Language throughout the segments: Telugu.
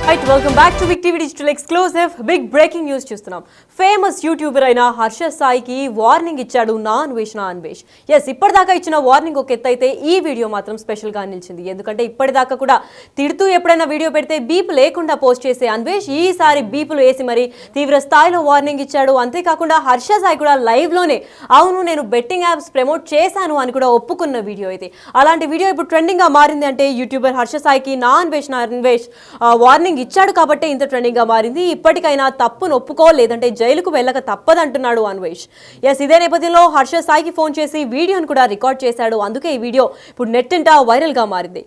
Right, welcome back to Big TV Digital Exclusive. Big breaking news చూస్తున్నాం. ఫేమస్ యూట్యూబర్ అయిన హర్ష సాయికి వార్నింగ్ ఇచ్చాడు నా అన్వేష్. ఎస్, ఇప్పటిదాకా ఇచ్చిన వార్నింగ్ ఒక ఎత్తు అయితే ఈ వీడియో మాత్రం స్పెషల్ గా నిలిచింది. ఎందుకంటే ఇప్పటిదాకా కూడా తిడుతూ ఎప్పుడైనా వీడియో పెడితే బీప్ లేకుండా పోస్ట్ చేసే అన్వేష్ ఈసారి బీపులు వేసి మరి తీవ్ర స్థాయిలో వార్నింగ్ ఇచ్చాడు. అంతేకాకుండా హర్ష సాయి కూడా లైవ్ లోనే అవును నేను బెట్టింగ్ యాప్స్ ప్రమోట్ చేశాను అని కూడా ఒప్పుకున్న వీడియో అయితే. అలాంటి వీడియో ఇప్పుడు ట్రెండింగ్ గా మారింది. అంటే యూట్యూబర్ హర్ష సాయికి నా అన్వేష్ వార్నింగ్ ఇచ్చాడు కాబట్టి ఇంత ట్రెండింగ్ గా మారింది. ఇప్పటికైనా తప్పును ఒప్పుకో, లేదంటే జైలుకు వెళ్ళక తప్పదంటున్నాడు అన్వేష్. ఎస్, ఇదే నేపథ్యంలో హర్ష సాయికి ఫోన్ చేసి వీడియోను కూడా రికార్డ్ చేశాడు. అందుకే ఈ వీడియో ఇప్పుడు నెట్టింట వైరల్ గా మారింది.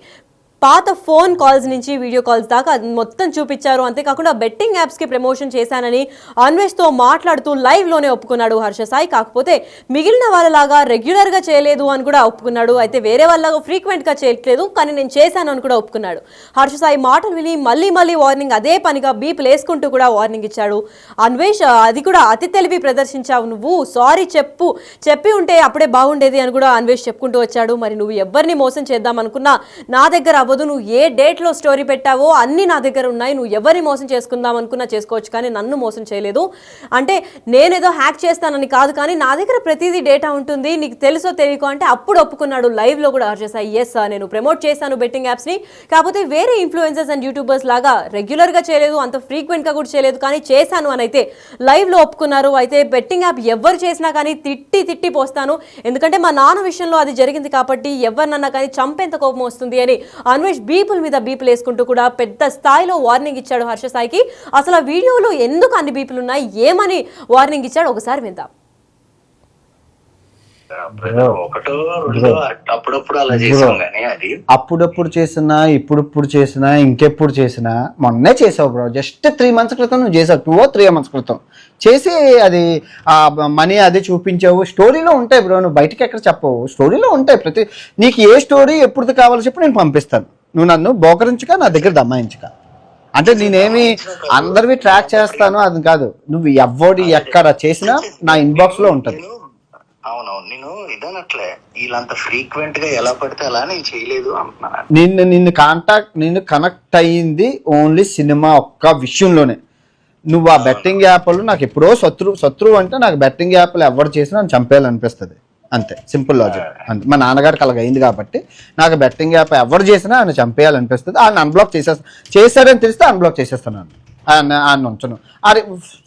పాత ఫోన్ కాల్స్ నుంచి వీడియో కాల్స్ దాకా మొత్తం చూపించారు. అంతేకాకుండా బెట్టింగ్ యాప్స్కి ప్రమోషన్ చేశానని అన్వేష్తో మాట్లాడుతూ లైవ్లోనే ఒప్పుకున్నాడు హర్ష సాయి. కాకపోతే మిగిలిన వాళ్ళలాగా రెగ్యులర్గా చేయలేదు అని కూడా ఒప్పుకున్నాడు. అయితే వేరే వాళ్ళగా ఫ్రీక్వెంట్గా చేయట్లేదు, కానీ నేను చేశాను అని కూడా ఒప్పుకున్నాడు. హర్ష సాయి మాటలు విని మళ్ళీ వార్నింగ్ అదే పనిగా బీప్ లేసుకుంటూ కూడా వార్నింగ్ ఇచ్చాడు అన్వేష్. అది కూడా అతి తెలివి ప్రదర్శించావు నువ్వు, సారీ చెప్పి ఉంటే అప్పుడే బాగుండేది అని కూడా అన్వేష్ చెప్పుకుంటూ వచ్చాడు. మరి నువ్వు ఎవరిని మోసం చేద్దాం అనుకున్నా నా దగ్గర నువ్వు ఏ డేట్లో స్టోరీ పెట్టావో అన్ని నా దగ్గర ఉన్నాయి. నువ్వు ఎవరిని మోసం చేసుకుందాం అనుకున్నా చేసుకోవచ్చు, కానీ నన్ను మోసం చేయలేదు. అంటే నేనేదో హ్యాక్ చేస్తానని కాదు, కానీ నా దగ్గర ప్రతిదీ డేటా ఉంటుంది, నీకు తెలుసో తెలియకో అంటే అప్పుడు ఒప్పుకున్నాడు లైవ్లో కూడా హర్ష సాయి. ఎస్, నేను ప్రమోట్ చేశాను బెట్టింగ్ యాప్స్ని, కాకపోతే వేరే ఇన్ఫ్లుయెన్సర్స్ అండ్ యూట్యూబర్స్ లాగా రెగ్యులర్గా చేయలేదు, అంత ఫ్రీక్వెంట్గా కూడా చేయలేదు, కానీ చేశాను అని అయితే లైవ్లో ఒప్పుకున్నారు. అయితే బెట్టింగ్ యాప్ ఎవరు చేసినా కానీ తిట్టి పోస్తాను, ఎందుకంటే మా నాన్న విషయంలో అది జరిగింది కాబట్టి ఎవరినన్నా కానీ చంపేంత కోపం వస్తుంది అని అన్వేష్ బీపుల మీద బీపులు వేసుకుంటూ కూడా పెద్ద స్థాయిలో వార్నింగ్ ఇచ్చాడు హర్ష సాయికి. అసలు ఆ వీడియోలో ఎందుకు అన్ని బీపులు ఉన్నాయి, ఏమని వార్నింగ్ ఇచ్చాడు ఒకసారి విందాం. అప్పుడప్పుడు చేసినా ఇప్పుడు చేసినా ఇంకెప్పుడు చేసినా మొన్నే చేసావు బ్రో. జస్ట్ 3 months క్రితం నువ్వు చేసావు, 2 or 3 months క్రితం చేసి అది మనీ అది చూపించావు. స్టోరీలో ఉంటాయి బ్రో, నువ్వు బయటకి ఎక్కడ చెప్పవు, స్టోరీలో ఉంటాయి. నీకు ఏ స్టోరీ ఎప్పుడు కావాలో చెప్పి నేను పంపిస్తాను. నువ్వు నన్ను బోకరించక నా దగ్గర దమ్మాయించక. అంటే నేనేమి అందరివి ట్రాక్ చేస్తాను అది కాదు, నువ్వు ఎవడి ఎక్కడ చేసినా నా ఇన్బాక్స్ లో ఉంటుంది. అవునవును, నేను ఇదనట్లే వీళ్ళంత ఫ్రీక్వెంట్ గా ఎలా పడితే అలా నేను చేయలేదు అంటున్నాను. నిన్ను కనెక్ట్ అయ్యింది ఓన్లీ సినిమా ఒక్క విషయంలోనే. నువ్వు ఆ బెట్టింగ్ యాప్లు నాకు ఎప్పుడో శత్రువు అంటే నాకు బెట్టింగ్ యాప్లు ఎవరు చేసినా నన్ను చంపేయాలనిపిస్తుంది, అంతే. Simple logic. అంతే, మా నాన్నగారికి అలాగ అయింది కాబట్టి నాకు బెట్టింగ్ యాప్ ఎవరు చేసినా ఆయన చంపేయాలనిపిస్తుంది. ఆయన అన్బ్లాక్ చేశాడని తెలిస్తే అన్బ్లాక్ చేసేస్తాను, ఆయన ఉంచను. అది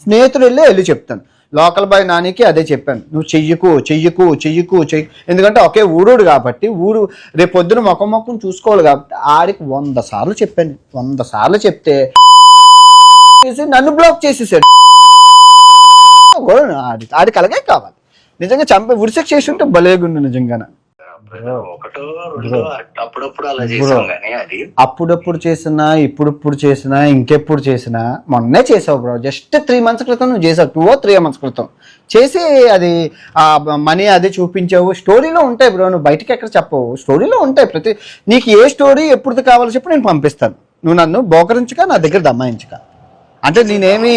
స్నేహితుడు వెళ్ళి చెప్తాను. లోకల్ బాయ్ నానికి అదే చెప్పాను, నువ్వు చెయ్యకు. ఎందుకంటే ఒకే ఊరుడు కాబట్టి రేపు పొద్దున మొక్కం చూసుకోవాలి కాబట్టి ఆడికి 100 సార్లు చెప్పాను. 100 సార్లు చెప్తే నన్ను బ్లాక్ చేసేసాడు. ఆడికి అలాగే కావాలి. నిజంగా ఉరిసెక్ చేసి ఉంటే భలేగుండు నిజంగానే. అప్పుడప్పుడు చేసినా ఇప్పుడు చేసినా ఇంకెప్పుడు చేసినా మొన్నే చేసావు బ్రో. జస్ట్ 3 months క్రితం నువ్వు చేసావు, 2 or 3 months క్రితం చేసి అది మనీ అది చూపించావు. స్టోరీలో ఉంటాయి బ్రో, నువ్వు బయటకి ఎక్కడ చెప్పవు, స్టోరీలో ఉంటాయి. నీకు ఏ స్టోరీ ఎప్పుడు కావాలో చెప్పి నేను పంపిస్తాను. నువ్వు నన్ను బోకరించక నా దగ్గర దమ్మాయించక. అంటే నేనేమి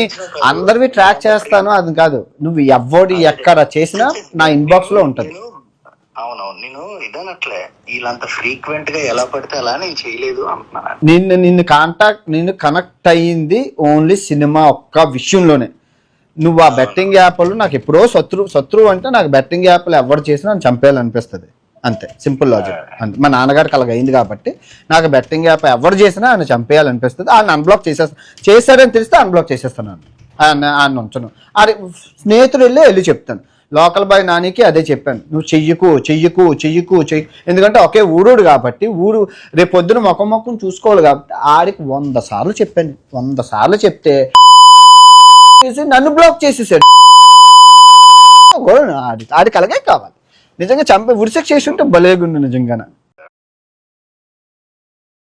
అందరివి ట్రాక్ చేస్తాను అది కాదు, నువ్వు ఎవడి ఎక్కడ చేసినా నా ఇన్బాక్స్ లో ఉంటుంది. అవునవును, నేను ఇదనట్లే వీళ్ళంత ఫ్రీక్వెంట్ గా ఎలా పడితే అలా నేను చేయలేదు అంటున్నాను. నిన్ను కనెక్ట్ అయ్యింది ఓన్లీ సినిమా ఒక్క విషయంలోనే. నువ్వు ఆ బెట్టింగ్ యాప్లు నాకు ఎప్పుడో శత్రువు అంటే నాకు బెట్టింగ్ యాప్లు ఎవరు చేసినా నన్ను చంపేయాలనిపిస్తుంది, అంతే. Simple logic. అంతే, మా నాన్నగారికి అలాగ అయింది కాబట్టి నాకు బెట్టింగ్ యాప్ ఎవరు చేసినా ఆయన చంపేయాలనిపిస్తుంది. ఆయన అన్బ్లాక్ చేశాడని తెలిస్తే అన్బ్లాక్ చేసేస్తాను, ఆయన ఉంచను. అది స్నేహితుడు వెళ్ళి చెప్తాను. లోకల్ బాయ్ నానికి అదే చెప్పాను, నువ్వు చెయ్యకు. ఎందుకంటే ఒకే ఊరుడు కాబట్టి రేపు పొద్దున మొక్కం చూసుకోవాలి కాబట్టి ఆడికి 100 సార్లు చెప్పాను. 100 సార్లు చెప్తే నన్ను బ్లాక్ చేసేసాడు. ఆడికి అలాగే కావాలి. నిజంగా ఉరిసెక్ చేసి ఉంటే భలేగుండు నిజంగానే.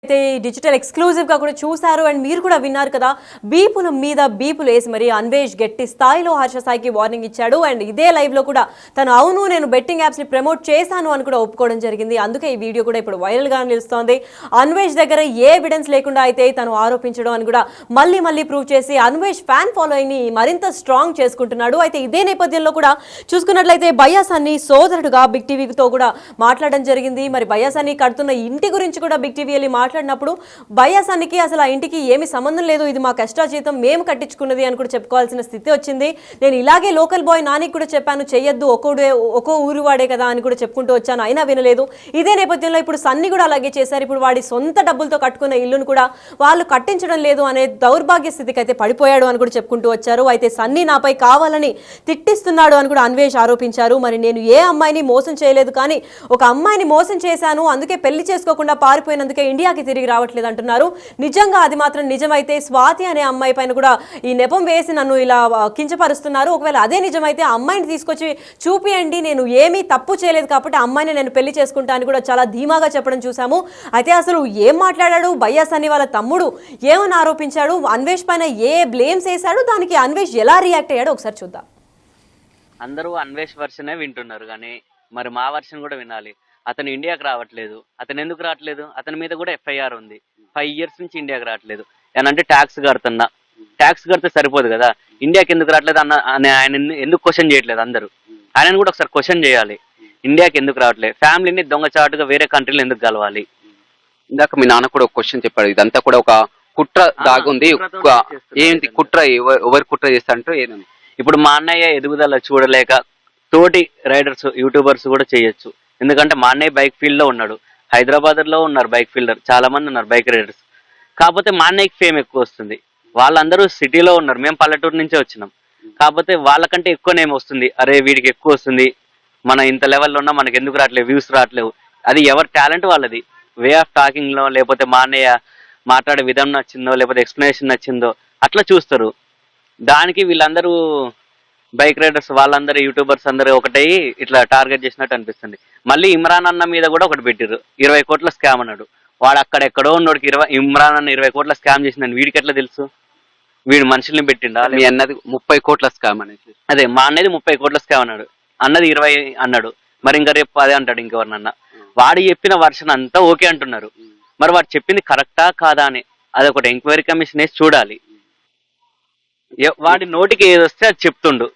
అయితే డిజిటల్ ఎక్స్క్లూజివ్ గా కూడా చూసారు అండ్ మీరు కూడా విన్నారు కదా. బీపుల మీద బీపులు వేసి మరి అన్వేష్ గట్టి స్థాయిలో హర్ష సాయికి వార్నింగ్ ఇచ్చాడు. అండ్ ఇదే లైవ్ లో కూడా తను అవును నేను బెట్టింగ్ యాప్స్ ని ప్రమోట్ చేశాను అని కూడా ఒప్పుకోవడం జరిగింది. అందుకే ఈ వీడియో కూడా ఇప్పుడు వైరల్ గా నిలుస్తోంది. అన్వేష్ దగ్గర ఏ ఎవిడెన్స్ లేకుండా అయితే తను ఆరోపించడం అని కూడా మళ్ళీ ప్రూవ్ చేసి అన్వేష్ ఫ్యాన్ ఫాలోయింగ్ ని మరింత స్ట్రాంగ్ చేసుకుంటున్నాడు. అయితే ఇదే నేపథ్యంలో కూడా చూసుకున్నట్లయితే బయాసాన్ని సోదరుడుగా బిగ్ టీవీతో కూడా మాట్లాడడం జరిగింది. మరి బయాసాన్ని కడుతున్న ఇంటి గురించి కూడా బిగ్ టీవీ వెళ్ళి మాట్లాడడం మాట్లాడినప్పుడు భయాసానికి అసలు ఆ ఇంటికి ఏమి సంబంధం లేదు, ఇది మా కష్టాజీతం మేము కట్టించుకున్నది అని కూడా చెప్పుకోవాల్సిన స్థితి వచ్చింది. నేను ఇలాగే లోకల్ బాయ్ నానికి కూడా చెప్పాను, చెయ్యొద్దు, ఒక్కో ఊరు వాడే కదా అని కూడా చెప్పుకుంటూ వచ్చాను, అయినా వినలేదు. ఇదే నేపథ్యంలో ఇప్పుడు సన్ని కూడా అలాగే చేశారు. ఇప్పుడు వాడి సొంత డబ్బులతో కట్టుకున్న ఇల్లును కూడా వాళ్ళు కట్టించడం లేదు అనే దౌర్భాగ్య స్థితికి అయితే పడిపోయాడు అని కూడా చెప్పుకుంటూ వచ్చారు. అయితే సన్ని నాపై కావాలని తిట్టిస్తున్నాడు అని కూడా అన్వేష్ ఆరోపించారు. మరి నేను ఏ అమ్మాయిని మోసం చేయలేదు, కానీ ఒక అమ్మాయిని మోసం చేశాను, అందుకే పెళ్లి చేసుకోకుండా పారిపోయినందుకే ఇండియాకి తిరిగి రావట్లేదు అంటున్నారు. నిజంగా అది మాత్రం నిజమైతే స్వాతి అనే అమ్మాయి పైన కూడా ఈ నెపం వేసి నన్ను ఇలా కించపరుస్తున్నారు. ఒకవేళ అదే నిజమైతే ఆ అమ్మాయిని తీసుకొచ్చి చూపియండి, నేను ఏమీ తప్పు చేయలేదు కాబట్టి ఆ అమ్మాయిని నేను పెళ్లి చేసుకుంటా అని కూడా చాలా ధీమాగా చెప్పడం చూసాము. అయితే అసలు ఏం మాట్లాడాడు బయ్యాస్ అని, వాళ్ళ తమ్ముడు ఏమని ఆరోపించాడు, అన్వేష్ పైన ఏ బ్లేమ్స్ వేశాడు, దానికి అన్వేష్ ఎలా రియాక్ట్ అయ్యాడో ఒకసారి చూద్దాం. అందరూ అన్వేష్ వర్షనే వింటున్నారు, కానీ మరి మా వర్షన్ కూడా వినాలి. అతను ఇండియాకి రావట్లేదు. అతను ఎందుకు రావట్లేదు? అతని మీద కూడా ఎఫ్ఐఆర్ ఉంది. 5 years నుంచి ఇండియాకి రావట్లేదు. ఏనంటే ట్యాక్స్ కడుతున్నా, ట్యాక్స్ కడితే సరిపోదు కదా, ఇండియాకి ఎందుకు రావట్లేదు అని ఆయన ఎందుకు క్వశ్చన్ చేయట్లేదు? అందరూ ఆయనను కూడా ఒకసారి క్వశ్చన్ చేయాలి. ఇండియాకి ఎందుకు రావట్లేదు? ఫ్యామిలీని దొంగచాటుగా వేరే కంట్రీలో ఎందుకు కలవాలి? ఇందాక మీ నాన్న కూడా ఒక క్వశ్చన్ చెప్పాడు, ఇదంతా కూడా ఒక కుట్ర దాగుంది. ఏంటి కుట్ర? ఎవరు కుట్ర చేస్తారంటే ఏదని? ఇప్పుడు మా అన్నయ్య ఎదుగుదల చూడలేక తోటి రైడర్స్ యూట్యూబర్స్ కూడా చేయొచ్చు. ఎందుకంటే మా అన్నయ్య బైక్ ఫీల్డ్ లో ఉన్నాడు, హైదరాబాద్ లో ఉన్నారు బైక్ ఫీల్డర్ చాలా మంది ఉన్నారు, బైక్ రైడర్స్. కాకపోతే మా అన్నయ్యకి ఫేమ్ ఎక్కువ వస్తుంది, వాళ్ళందరూ సిటీలో ఉన్నారు, మేము పల్లెటూరు నుంచే వచ్చినాం. కాకపోతే వాళ్ళకంటే ఎక్కువ నేమ్ వస్తుంది. అరే వీడికి ఎక్కువ వస్తుంది, మన ఇంత లెవెల్లో ఉన్నా మనకి ఎందుకు రావట్లేవు, వ్యూస్ రావట్లేవు. అది ఎవరి టాలెంట్ వాళ్ళది. వే ఆఫ్ టాకింగ్ లో, లేకపోతే మా అన్నయ్య మాట్లాడే విధం నచ్చిందో, లేకపోతే ఎక్స్ప్లెనేషన్ నచ్చిందో అట్లా చూస్తారు. దానికి వీళ్ళందరూ బైక్ రైడర్స్ వాళ్ళందరూ యూట్యూబర్స్ అందరూ ఒకటై ఇట్లా టార్గెట్ చేసినట్టు అనిపిస్తుంది. మళ్ళీ ఇమ్రాన్ అన్న మీద కూడా ఒకటి పెట్టిర్రు, 20 కోట్ల స్కామ్ అన్నాడు. వాడు అక్కడెక్కడో ఉన్నోడికి ఇమ్రాన్ అన్న 20 కోట్ల స్కామ్ చేసిందని వీడికి ఎట్లా తెలుసు? వీడు మనుషుల్ని పెట్టిండా? మీ అన్నది 30 కోట్ల స్కామ్ అనేది. అదే మా అన్నది 30 కోట్ల స్కామ్ అన్నాడు, అన్నది 20 అన్నాడు. మరి ఇంకా రేపు అదే అంటాడు ఇంకెవరినన్నా. వాడు చెప్పిన వర్షన్ అంతా ఓకే అంటున్నారు, మరి వాడు చెప్పింది కరెక్టా కాదా అని అదొకటి ఎంక్వైరీ కమిషన్ వేసి చూడాలి. వాడి నోటికి ఏది వస్తే అది చెప్తుండు,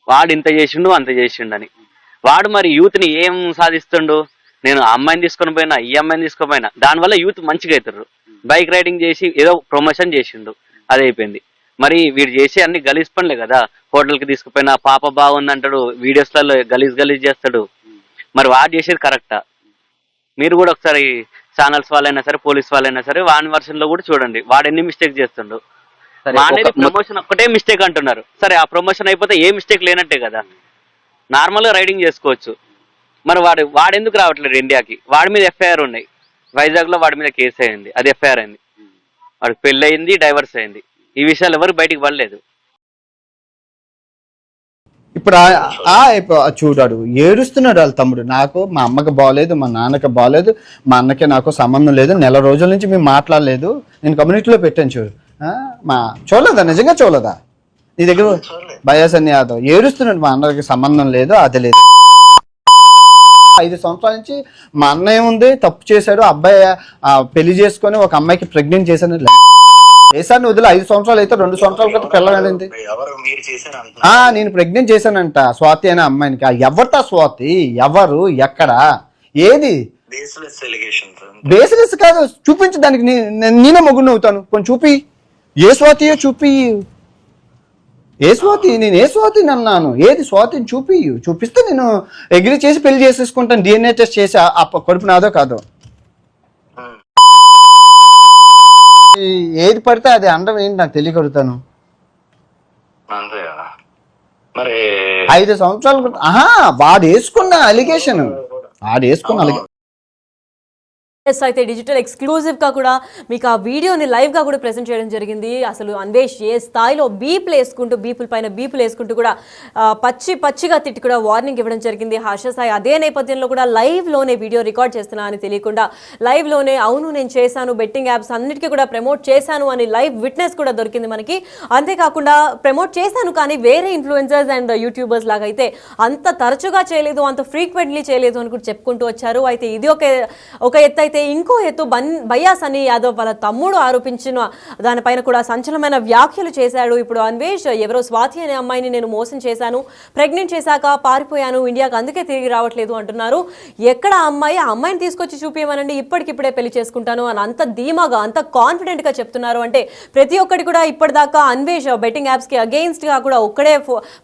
వాడు ఇంత చేసిండు అంత చేసిండు అని. వాడు మరి యూత్ ని ఏం సాధిస్తుండు? నేను ఆ అమ్మాయిని తీసుకొని పోయినా, ఈ అమ్మాయిని తీసుకొని పోయినా, దానివల్ల యూత్ మంచిగా అవుతారు. బైక్ రైడింగ్ చేసి ఏదో ప్రమోషన్ చేసిండు, అది అయిపోయింది. మరి వీడు చేసి అన్ని గలీజ్ పనులే కదా. హోటల్కి తీసుకుపోయినా పాప బాగుందంటాడు, వీడియోస్లలో గలీజ్ చేస్తాడు. మరి వాడు చేసేది కరెక్టా? మీరు కూడా ఒకసారి ఛానల్స్ వాళ్ళైనా సరే, పోలీస్ వాళ్ళైనా సరే, వాని వర్షన్ లో కూడా చూడండి వాడు ఎన్ని మిస్టేక్ చేస్తుండు. ప్రమోషన్ ఒక్కటే మిస్టేక్ అంటున్నారు. సరే ఆ ప్రమోషన్ అయిపోతే ఏ మిస్టేక్ లేనట్టే కదా, నార్మల్ గా రైడింగ్ చేసుకోవచ్చు. మరి వాడెందుకు రావట్లేదు ఇండియాకి? వాడి మీద ఎఫ్ఐఆర్ ఉన్నాయి, వైజాగ్ లో వాడి మీద కేసు అయింది, అది ఎఫ్ఐఆర్ అయింది. వాడికి పెళ్లి అయింది, డైవర్స్ అయింది. ఈ విషయాలు ఎవరు బయటికి పడలేదు. ఇప్పుడు చూడాడు ఏడుస్తున్నాడు వాళ్ళ తమ్ముడు, నాకు మా అమ్మకి బాగలేదు, మా నాన్నకి బాగలేదు, మా అన్నకి నాకు సంబంధం లేదు, నెల రోజుల నుంచి మేము మాట్లాడలేదు, నేను కమ్యూనిటీలో పెట్టాను చూడు. చూడలేదా? నిజంగా చూడలేదా? నీ దగ్గర బయాస్ అని యాదవ్ ఏడుస్తున్నాడు, మా అన్నకి సంబంధం లేదు, అది లేదు. 5 సంవత్సరాల నుంచి మా అన్నయ్య ఉంది, తప్పు చేశాడు, అబ్బాయి పెళ్లి చేసుకొని ఒక అమ్మాయికి ప్రెగ్నెంట్ చేశాను. చేశాను వదిలే, 5 సంవత్సరాలు అయితే 2 సంవత్సరాల క్రితం పిల్లగాడింది. నేను ప్రెగ్నెంట్ చేశానంట స్వాతి అనే అమ్మాయినికి. ఎవరితో స్వాతి? ఎవరు? ఎక్కడ? ఏది? బేస్లెస్ కాదు, చూపించు దానికి. నేనే మొగ్గుని అవుతాను, కొంచెం చూపి. ఏ స్వాతియో చూపి. ఏ స్వాతి? నేను ఏ స్వాతిని అన్నాను? ఏది స్వాతిని చూపిస్తే నేను అగ్రీ చేసి పెళ్లి చేసేసుకుంటాను, DNA టెస్ట్ చేసి ఆ కడుపు నాదో కాదో. ఏది పడితే అది అండం ఏంటి నాకు తెలియగలుగుతాను. 5 సంవత్సరాలు వాడు వేసుకున్న అలిగేషన్. అయితే డిజిటల్ ఎక్స్క్లూజివ్గా కూడా మీకు ఆ వీడియోని లైవ్గా కూడా ప్రెజెంట్ చేయడం జరిగింది. అసలు అన్వేష్ ఏ స్థాయిలో బీపుల పైన బీపులు వేసుకుంటూ కూడా పచ్చిగా తిట్టి కూడా వార్నింగ్ ఇవ్వడం జరిగింది హర్ష సాయి. అదే నేపథ్యంలో కూడా లైవ్లోనే వీడియో రికార్డ్ చేస్తున్నా అని తెలియకుండా లైవ్లోనే అవును నేను చేశాను, బెట్టింగ్ యాప్స్ అన్నిటికీ కూడా ప్రమోట్ చేశాను అని లైవ్ విట్నెస్ కూడా దొరికింది మనకి. అంతేకాకుండా ప్రమోట్ చేశాను కానీ వేరే ఇన్ఫ్లుయెన్సర్స్ అండ్ యూట్యూబర్స్ లాగా అయితే అంత తరచుగా చేయలేదు, అంత ఫ్రీక్వెంట్లీ చేయలేదు అని కూడా చెప్పుకుంటూ వచ్చారు. అయితే ఇది ఒక ఎత్తు అయితే అయితే ఇంకో ఎత్తు భయ్యా సన్నీ యాదవ్ వాళ్ళ తమ్ముడు ఆరోపించిన దానిపైన కూడా సంచలనమైన వ్యాఖ్యలు చేశాడు. ఇప్పుడు అన్వేష్ ఎవరో స్వాతి అనే అమ్మాయిని నేను మోసం చేశాను, ప్రెగ్నెంట్ చేశాక పారిపోయాను, ఇండియాకి అందుకే తిరిగి రావట్లేదు అంటున్నారు. ఎక్కడ ఆ అమ్మాయిని తీసుకొచ్చి చూపించమనండి, ఇప్పటికిప్పుడే పెళ్లి చేసుకుంటాను అని అంత ధీమాగా అంత కాన్ఫిడెంట్ గా చెప్తున్నారు. అంటే ప్రతి ఒక్కటి కూడా ఇప్పటిదాకా అన్వేష్ బెట్టింగ్ యాప్స్ కి అగెయిన్స్ట్ గా కూడా ఒక్కడే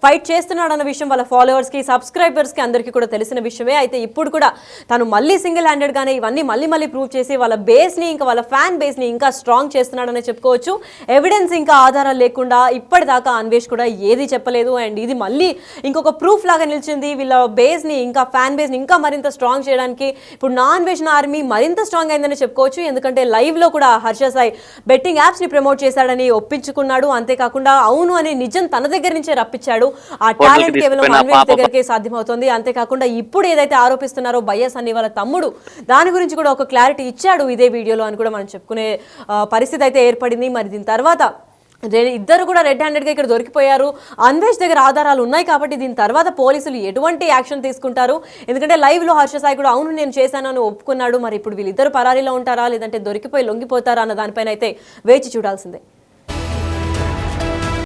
ఫైట్ చేస్తున్నాడు అన్న విషయం వాళ్ళ ఫాలోవర్స్ కి సబ్స్క్రైబర్స్ కి అందరికీ కూడా తెలిసిన విషయమే. అయితే ఇప్పుడు కూడా తను మళ్ళీ సింగిల్ హ్యాండెడ్ గానే ఇవన్నీ మళ్ళీ ప్రూవ్ చేసి వాళ్ళ బేస్ ని ఇంకా వాళ్ళ ఫ్యాన్ బేస్ ని ఇంకా స్ట్రాంగ్ చేస్తున్నాడనే చెప్పుకోవచ్చు. ఎవిడెన్స్ ఇంకా ఆధారాలు లేకుండా ఇప్పటిదాకా అన్వేష్ కూడా ఏది చెప్పలేదు. అండ్ ఇది మళ్ళీ ఇంకొక ప్రూఫ్ లాగా నిలిచింది. వీళ్ళ బేస్ ని ఇంకా ఫ్యాన్ బేస్ ని ఇంకా మరింత స్ట్రాంగ్ చేయడానికి ఇప్పుడు నా అన్వేషణ ఆర్మీ మరింత స్ట్రాంగ్ అయిందని చెప్పుకోవచ్చు. ఎందుకంటే లైవ్ లో కూడా హర్ష సాయి బెట్టింగ్ యాప్స్ ని ప్రమోట్ చేశాడని ఒప్పించుకున్నాడు. అంతేకాకుండా అవును అని నిజం తన దగ్గర నుంచే రప్పించాడు. ఆ టాలెంట్ కేవలం అన్వేష్ దగ్గరకే సాధ్యమవుతుంది. అంతేకాకుండా ఇప్పుడు ఏదైతే ఆరోపిస్తున్నారో భయ్యా సన్నీ వాళ్ళ తమ్ముడు దాని గురించి కూడా ఒక క్లారిటీ ఇచ్చాడు ఇదే వీడియోలో అని కూడా మనం చెప్పుకునే పరిస్థితి అయితే ఏర్పడింది. మరి దీని తర్వాత ఇద్దరు కూడా రెడ్ హ్యాండెడ్గా ఇక్కడ దొరికిపోయారు. అన్వేష్ దగ్గర ఆధారాలు ఉన్నాయి కాబట్టి దీని తర్వాత పోలీసులు ఎటువంటి యాక్షన్ తీసుకుంటారు? ఎందుకంటే లైవ్లో హర్ష సాయి కూడా అవును నేను చేశాను అని ఒప్పుకున్నాడు. మరి ఇప్పుడు వీళ్ళిద్దరు పరారీలో ఉంటారా లేదంటే దొరికిపోయి లొంగిపోతారా అన్న దానిపైన అయితే వేచి చూడాల్సిందే.